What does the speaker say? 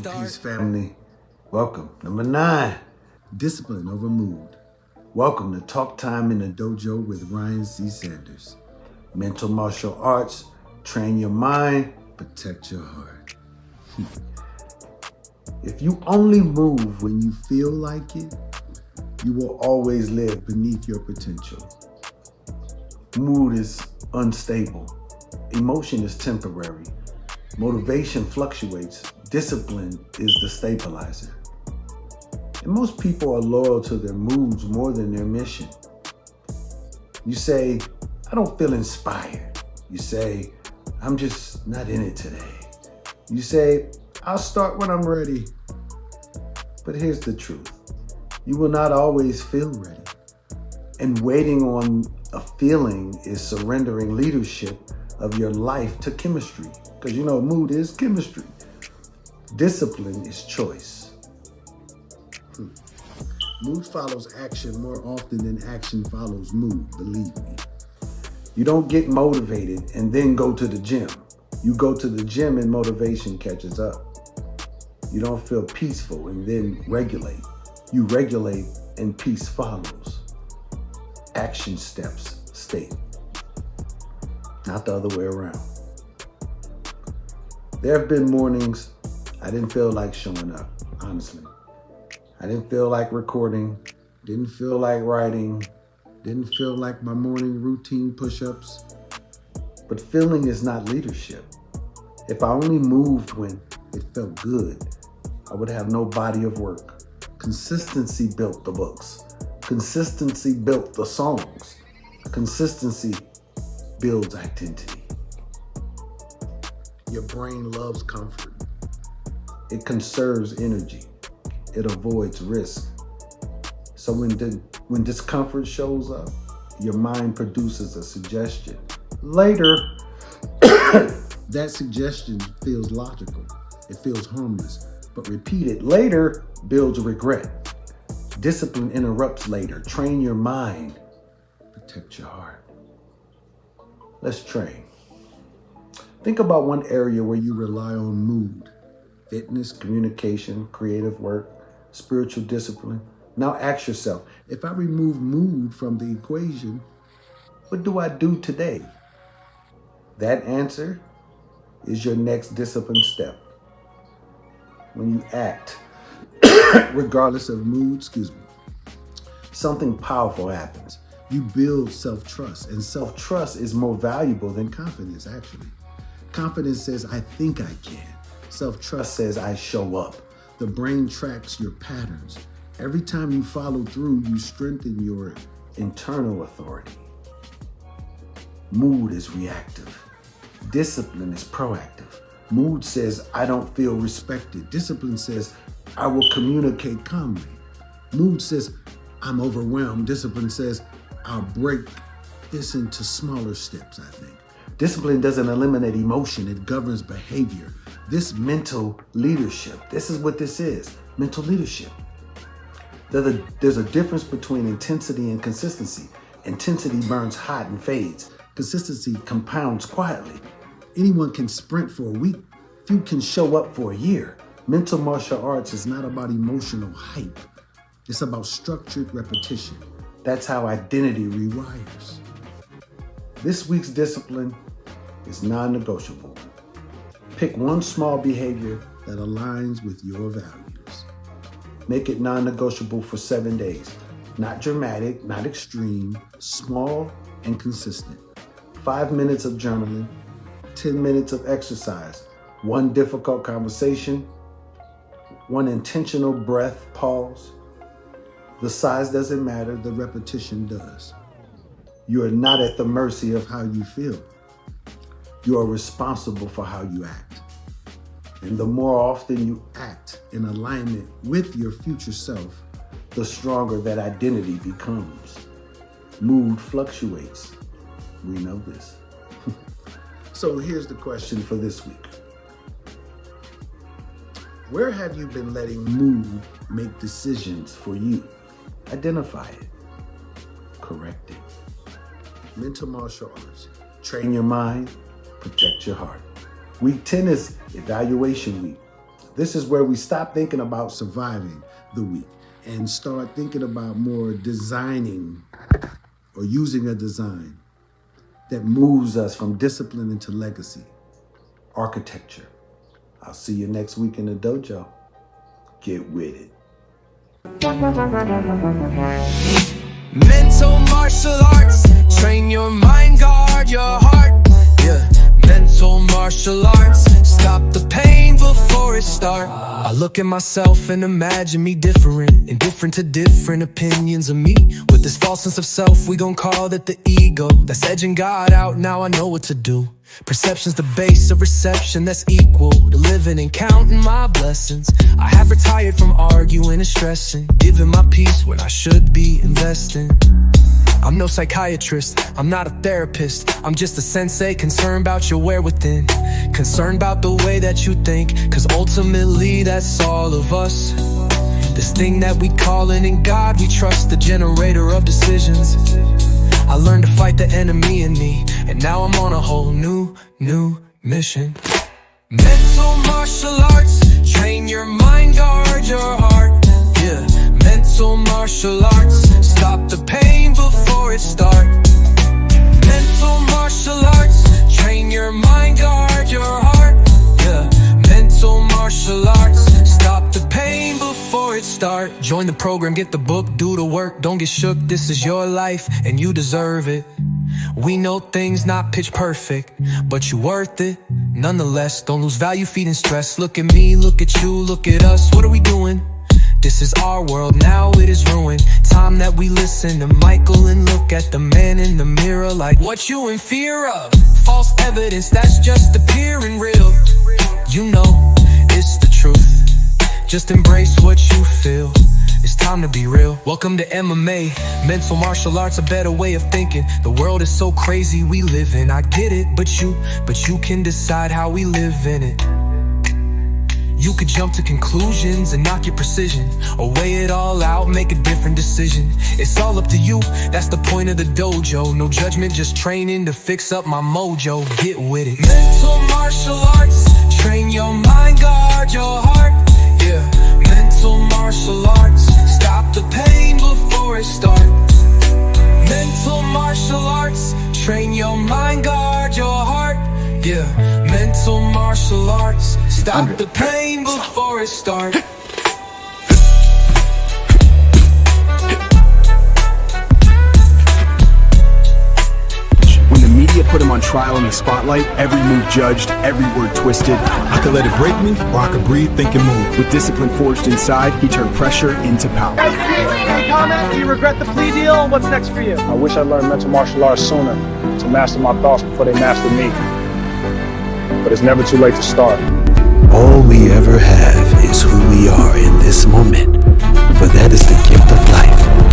Peace, family. Welcome. Number 9, discipline over mood. Welcome to Talk Time in the Dojo with Ryan C. Sanders. Mental martial arts, train your mind, protect your heart. If you only move when you feel like it, you will always live beneath your potential. Mood is unstable. Emotion is temporary. Motivation fluctuates. Discipline is the stabilizer. And most people are loyal to their moods more than their mission. You say, I don't feel inspired. You say, I'm just not in it today. You say, I'll start when I'm ready. But here's the truth. You will not always feel ready. And waiting on a feeling is surrendering leadership of your life to chemistry. Because mood is chemistry. Discipline is choice. Mood follows action more often than action follows mood, believe me. You don't get motivated and then go to the gym. You go to the gym and motivation catches up. You don't feel peaceful and then regulate. You regulate and peace follows. Action steps state, not the other way around. There have been mornings I didn't feel like showing up, honestly. I didn't feel like recording, didn't feel like writing, didn't feel like my morning routine push-ups. But feeling is not leadership. If I only moved when it felt good, I would have no body of work. Consistency built the books. Consistency built the songs. Consistency builds identity. Your brain loves comfort. It conserves energy. It avoids risk. So when discomfort shows up, your mind produces a suggestion. Later, that suggestion feels logical. It feels harmless. But repeated later builds regret. Discipline interrupts later. Train your mind. Protect your heart. Let's train. Think about one area where you rely on mood. Fitness, communication, creative work, spiritual discipline. Now ask yourself, if I remove mood from the equation, what do I do today? That answer is your next discipline step. When you act, regardless of mood, something powerful happens. You build self-trust, and self-trust is more valuable than confidence, actually. Confidence says, I think I can. Self-trust says, I show up. The brain tracks your patterns. Every time you follow through, you strengthen your internal authority. Mood is reactive. Discipline is proactive. Mood says, I don't feel respected. Discipline says, I will communicate calmly. Mood says, I'm overwhelmed. Discipline says, I'll break this into smaller steps, I think. Discipline doesn't eliminate emotion, it governs behavior. This mental leadership, this is what this is, mental leadership. There's a difference between intensity and consistency. Intensity burns hot and fades. Consistency compounds quietly. Anyone can sprint for a week. Few can show up for a year. Mental martial arts is not about emotional hype. It's about structured repetition. That's how identity rewires. This week's discipline is non-negotiable. Pick one small behavior that aligns with your values. Make it non-negotiable for 7 days. Not dramatic, not extreme, small and consistent. 5 minutes of journaling, 10 minutes of exercise, 1 difficult conversation, 1 intentional breath pause. The size doesn't matter, the repetition does. You are not at the mercy of how you feel. You are responsible for how you act. And the more often you act in alignment with your future self, the stronger that identity becomes. Mood fluctuates. We know this. So here's the question for this week. Where have you been letting mood make decisions for you? Identify it. Correct it. Mental martial arts. Train your mind. Protect your heart. Week 10 is evaluation week. This is where we stop thinking about surviving the week and start thinking about more designing or using a design that moves us from discipline into legacy, architecture. I'll see you next week in the dojo. Get with it. Mental martial arts, train your mind, guard your heart. Yeah, mental martial arts, stop the pain before it starts. I look at myself and imagine me different, indifferent to different opinions of me. With this false sense of self, we gon' call that the ego that's edging God out. Now I know what to do. Perception's the base of reception that's equal to living and counting my blessings. I have retired from arguing and stressing, giving my peace when I should be investing. I'm no psychiatrist, I'm not a therapist, I'm just a sensei concerned about your where within, concerned about the way that you think, cause ultimately that's all of us. This thing that we callin' in God, we trust, the generator of decisions. I learned to fight the enemy in me, and now I'm on a whole new mission. Mental martial arts, train your mind, guard your heart. Yeah, mental martial arts, stop the pain before it starts. Mental martial arts, train your mind, guard your heart. Yeah, mental martial arts, stop the pain before it starts. Join the program, get the book, do the work, don't get shook. This is your life and you deserve it. We know things not pitch perfect, but you worth it nonetheless. Don't lose value feeding stress. Look at me, look at you, look at us. What are we doing? This is our world, now it is ruined. Time that we listen to Michael and look at the man in the mirror like, what you in fear of? False evidence that's just appearing real. You know, it's the truth. Just embrace what you feel. It's time to be real. Welcome to MMA. Mental martial arts, a better way of thinking. The world is so crazy we live in. I get it, but you can decide how we live in it. You could jump to conclusions and knock your precision, or weigh it all out, make a different decision. It's all up to you, that's the point of the dojo. No judgment, just training to fix up my mojo. Get with it. Mental martial arts, train your mind, guard your heart. Yeah, mental martial arts, stop the pain before it starts. Mental martial arts, train your mind, guard your heart. Yeah, mental martial arts, stop the pain before it starts. When the media put him on trial in the spotlight, every move judged, every word twisted. I could let it break me, or I could breathe, think, and move. With discipline forged inside, he turned pressure into power. Any comment? Do you regret the plea deal? What's next for you? I wish I learned mental martial arts sooner, to master my thoughts before they mastered me. But it's never too late to start. All we ever have is who we are in this moment, for that is the gift of life.